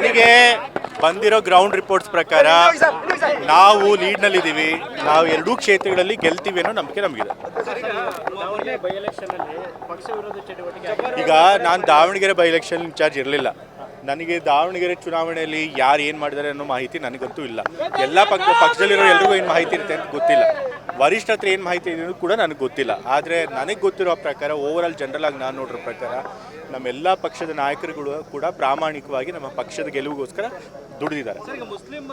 ನನಗೆ ಬಂದಿರೋ ground reports ಪ್ರಕಾರ ನಾವು ಲೀಡ್ನಲ್ಲಿದ್ದೀವಿ. ನಾವು ಎರಡೂ ಕ್ಷೇತ್ರಗಳಲ್ಲಿ ಗೆಲ್ತೀವಿ ಅನ್ನೋ ನಂಬಿಕೆ ನಮಗಿದೆ. ಈಗ ನಾನು ದಾವಣಗೆರೆ ಬೈ ಎಲೆಕ್ಷನ್ ಇನ್ಚಾರ್ಜ್ ಇರಲಿಲ್ಲ. ನನಗೆ ದಾವಣಗೆರೆ ಚುನಾವಣೆಯಲ್ಲಿ ಯಾರು ಏನು ಮಾಡಿದ್ದಾರೆ ಅನ್ನೋ ಮಾಹಿತಿ ನನಗಂತೂ ಇಲ್ಲ. ಎಲ್ಲ ಪಕ್ಷದಲ್ಲಿರೋ ಎಲ್ರಿಗೂ ಏನು ಮಾಹಿತಿ ಇರುತ್ತೆ ಅಂತ ಗೊತ್ತಿಲ್ಲ. ವರಿಷ್ಠ ಹತ್ರ ಏನು ಮಾಹಿತಿ ಇದೆ ಕೂಡ ನನಗೆ ಗೊತ್ತಿಲ್ಲ. ಆದರೆ ನನಗೆ ಗೊತ್ತಿರೋ ಪ್ರಕಾರ ಓವರಾಲ್ ಜನರಲ್ ಆಗಿ ನಾನು ನೋಡಿರೋ ಪ್ರಕಾರ ನಮ್ಮೆಲ್ಲ ಪಕ್ಷದ ನಾಯಕರುಗಳು ಕೂಡ ಪ್ರಾಮಾಣಿಕವಾಗಿ ನಮ್ಮ ಪಕ್ಷದ ಗೆಲುವಿಗೋಸ್ಕರ ದುಡಿದಿದ್ದಾರೆ. ಮುಸ್ಲಿಂ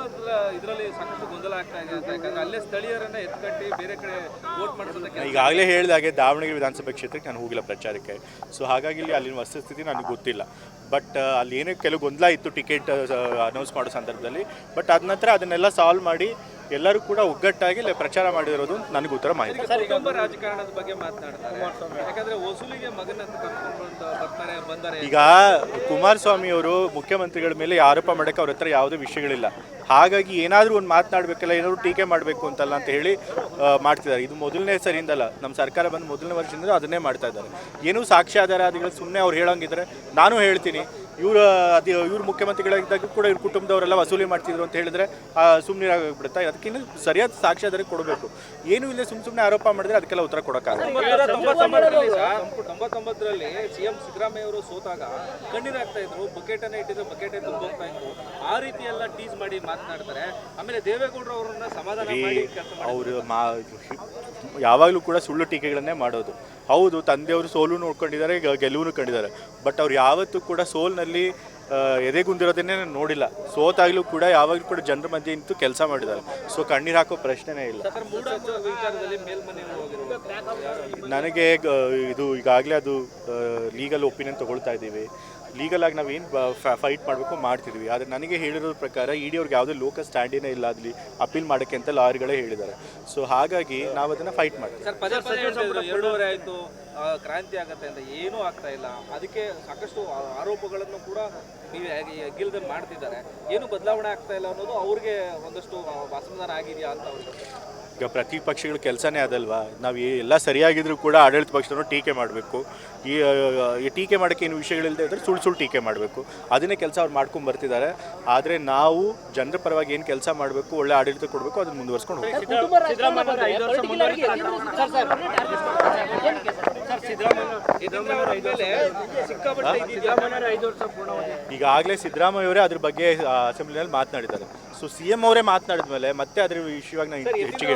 ಇದರಲ್ಲಿ ಸಾಕಷ್ಟು ಗೊಂದಲ ಆಗ್ತಾ ಇದೆ ಅಂತ, ಯಾಕಂದ್ರೆ ಅಲ್ಲೇ ಸ್ಥಳೀಯರನ್ನ ಎತ್ಕಟ್ಟಿ ಬೇರೆ ಕಡೆ ವೋಟ್ ಮಾಡಿಸೋದಕ್ಕೆ ಈಗಾಗಲೇ ಹೇಳಿದಾಗೆ ದಾವಣಗೆರೆ ವಿಧಾನಸಭಾ ಕ್ಷೇತ್ರಕ್ಕೆ ನಾನು ಹೋಗಿಲ್ಲ ಪ್ರಚಾರಕ್ಕೆ. ಸೊ ಹಾಗಾಗಿ ಇಲ್ಲಿ ಅಲ್ಲಿನ ವಸ್ತುಸ್ಥಿತಿ ನನಗೆ ಗೊತ್ತಿಲ್ಲ. ಬಟ್ ಅಲ್ಲಿ ಏನೋ ಕೆಲವು ಗೊಂದಲ ಇತ್ತು ಟಿಕೆಟ್ ಅನೌನ್ಸ್ ಮಾಡೋ ಸಂದರ್ಭದಲ್ಲಿ. ಬಟ್ ಅದ ನಂತರ ಅದನ್ನೆಲ್ಲ ಸಾಲ್ವ್ ಮಾಡಿ ಎಲ್ಲರೂ ಕೂಡ ಒಗ್ಗಟ್ಟಾಗಿ ಪ್ರಚಾರ ಮಾಡಿರೋದು ನನಗೆ ಉತ್ತರ ಮಾಹಿತಿ. ಕುಟುಂಬ ರಾಜಕಾರಣದ ಬಗ್ಗೆ ಮಾತನಾಡ್ತಾರೆ, ಯಾಕಂದ್ರೆ ವಸೂಲಿಗೆ ಮಗನಂತ ಕರ್ಕೊಂಡು ಬಂದರೆ. ಈಗ ಕುಮಾರಸ್ವಾಮಿ ಅವರು ಮುಖ್ಯಮಂತ್ರಿಗಳ ಮೇಲೆ ಆರೋಪ ಮಾಡೋಕ್ಕೆ ಅವ್ರ ಹತ್ರ ಯಾವುದೇ ವಿಷಯಗಳಿಲ್ಲ. ಹಾಗಾಗಿ ಏನಾದರೂ ಒಂದು ಮಾತನಾಡಬೇಕಲ್ಲ, ಏನಾದರೂ ಟೀಕೆ ಮಾಡಬೇಕು ಅಂತಲ್ಲ ಅಂತ ಹೇಳಿ ಮಾಡ್ತಿದ್ದಾರೆ. ಇದು ಮೊದಲನೇ ಸರಿಯಿಂದಲ್ಲ, ನಮ್ಮ ಸರ್ಕಾರ ಬಂದು ಮೊದಲನೇ ವರ್ಷದಿಂದ ಅದನ್ನೇ ಮಾಡ್ತಾ ಇದ್ದಾರೆ. ಏನೂ ಸಾಕ್ಷ್ಯಾಧಾರಗಳು ಸುಮ್ಮನೆ ಅವ್ರು ಹೇಳೋಂಗಿದ್ರೆ ನಾನು ಹೇಳ್ತೀನಿ. ಇವ್ರು ಮುಖ್ಯಮಂತ್ರಿಗಳಾಗಿದ್ದಾಗ ಕೂಡ ಇವ್ರ ಕುಟುಂಬದವರೆಲ್ಲ ವಸೂಲಿ ಮಾಡ್ತಿದ್ರು ಅಂತ ಹೇಳಿದ್ರೆ ಸುಮ್ಮನಿರಾಗ್ಬಿಡುತ್ತಾ? ಅದಕ್ಕಿಂತ ಸರಿಯಾದ ಸಾಕ್ಷ್ಯಾಧಾರ ಕೊಡಬೇಕು. ಏನೂ ಇಲ್ಲ ಸುಮ್ಮನೆ ಆರೋಪ ಮಾಡಿದ್ರೆ ಅದಕ್ಕೆಲ್ಲ ಉತ್ತರ ಕೊಡೋಕ್ಕಾಗಲ್ಲ. 99ರಲ್ಲಿ ಸಿಎಂ ಸಿದ್ದರಾಮಯ್ಯ ಅವರು ಸೋತಾಗ ಕಣ್ಣೀರಾಗ್ತಾ ಇದ್ರು, ಬಕೆಟನ್ನು ಇಟ್ಟಿದ್ರು, ಬಕೆಟೇ ತುಂಬೋಗ್ತಾ ಇದ್ರು. ಆ ರೀತಿ ಎಲ್ಲ ಟೀಸ್ ಮಾಡಿ ಮಾತನಾಡ್ತಾರೆ. ಆಮೇಲೆ ದೇವೇಗೌಡರು ಅವರನ್ನ ಸಮಾಧಾನ ಮಾಡಿ ಅವರು ಯಾವಾಗಲೂ ಕೂಡ ಸುಳ್ಳು ಟೀಕೆಗಳನ್ನೇ ಮಾಡೋದು. ಹೌದು, ತಂದೆಯವರು ಸೋಲು ನೋಡ್ಕೊಂಡಿದ್ದಾರೆ, ಗೆಲುವು ಕಂಡಿದ್ದಾರೆ. ಬಟ್ ಅವ್ರು ಯಾವತ್ತೂ ಕೂಡ ಸೋಲ್ನಲ್ಲಿ ಎದೆಗುಂದಿರೋದನ್ನೇ ನೋಡಿಲ್ಲ. ಸೋತಾಗಲೂ ಕೂಡ ಯಾವಾಗಲೂ ಕೂಡ ಜನರ ಮಧ್ಯೆ ನಿಂತು ಕೆಲಸ ಮಾಡಿದ್ದಾರೆ. ಸೊ ಕಣ್ಣೀರು ಹಾಕೋ ಪ್ರಶ್ನೆನೇ ಇಲ್ಲ. ನನಗೆ ಇದು ಈಗಾಗಲೇ ಅದು ಲೀಗಲ್ ಒಪಿನಿಯನ್ ತೊಗೊಳ್ತಾ ಇದ್ದೀವಿ. ಲೀಗಲಾಗಿ ನಾವೇನು ಫೈಟ್ ಮಾಡಬೇಕು ಮಾಡ್ತಿದ್ವಿ. ಆದರೆ ನನಗೆ ಹೇಳಿರೋ ಪ್ರಕಾರ ಇಡಿ ಅವ್ರಿಗೆ ಯಾವುದೇ ಲೋಕಲ್ ಸ್ಟ್ಯಾಂಡಿನೇ ಇಲ್ಲ ಅಲ್ಲಿ ಅಪೀಲ್ ಮಾಡೋಕ್ಕೆ ಅಂತ ಲಾಯರ್ಗಳೇ ಹೇಳಿದ್ದಾರೆ. ಸೊ ಹಾಗಾಗಿ ನಾವು ಅದನ್ನು ಫೈಟ್ ಮಾಡ್ತೀವಿ. 2.5 ಆಯಿತು, ಕ್ರಾಂತಿ ಆಗತ್ತೆ ಅಂತ ಏನೂ ಆಗ್ತಾ ಇಲ್ಲ. ಅದಕ್ಕೆ ಸಾಕಷ್ಟು ಆರೋಪಗಳನ್ನು ಕೂಡ ನೀವು ಗೆಲ್ಲದೆ ಮಾಡ್ತಿದ್ದಾರೆ. ಏನು ಬದಲಾವಣೆ ಆಗ್ತಾ ಇಲ್ಲ ಅನ್ನೋದು ಅವ್ರಿಗೆ ಒಂದಷ್ಟು ಅಸಮಾಧಾನ ಆಗಿದೆಯಾ ಅಂತ ಅವ್ರಿಗೆ. ಈಗ ಪ್ರತಿಪಕ್ಷಗಳ ಕೆಲಸನೇ ಅದಲ್ವಾ. ನಾವು ಎಲ್ಲ ಸರಿಯಾಗಿದ್ರೂ ಕೂಡ ಆಡಳಿತ ಪಕ್ಷದವರು ಟೀಕೆ ಮಾಡಬೇಕು. ಈ ಟೀಕೆ ಮಾಡೋಕ್ಕೆ ಏನು ವಿಷಯಗಳಿಲ್ಲದೆ ಇದ್ದರೆ ಸುಳ್ಳು ಟೀಕೆ ಮಾಡಬೇಕು. ಅದನ್ನೇ ಕೆಲಸ ಅವ್ರು ಮಾಡ್ಕೊಂಡು ಬರ್ತಿದ್ದಾರೆ. ಆದರೆ ನಾವು ಜನರ ಪರವಾಗಿ ಏನು ಕೆಲಸ ಮಾಡಬೇಕು, ಒಳ್ಳೆ ಆಡಳಿತ ಕೊಡಬೇಕು, ಅದನ್ನು ಮುಂದುವರ್ಸ್ಕೊಂಡು ಹೋಗ್ತೀವಿ. ಈಗಾಗಲೇ ಸಿದ್ದರಾಮಯ್ಯ ಅವರೇ ಅದ್ರ ಬಗ್ಗೆ ಅಸೆಂಬ್ಲಿನಲ್ಲಿ ಮಾತನಾಡಿದ್ದಾರೆ. ಸೊ CM ಅವರೇ ಮಾತನಾಡಿದ ಮೇಲೆ ಮತ್ತೆ ಅದ್ರ ವಿಷಯವಾಗಿ ನಾನು ಹೆಚ್ಚಿಗೆ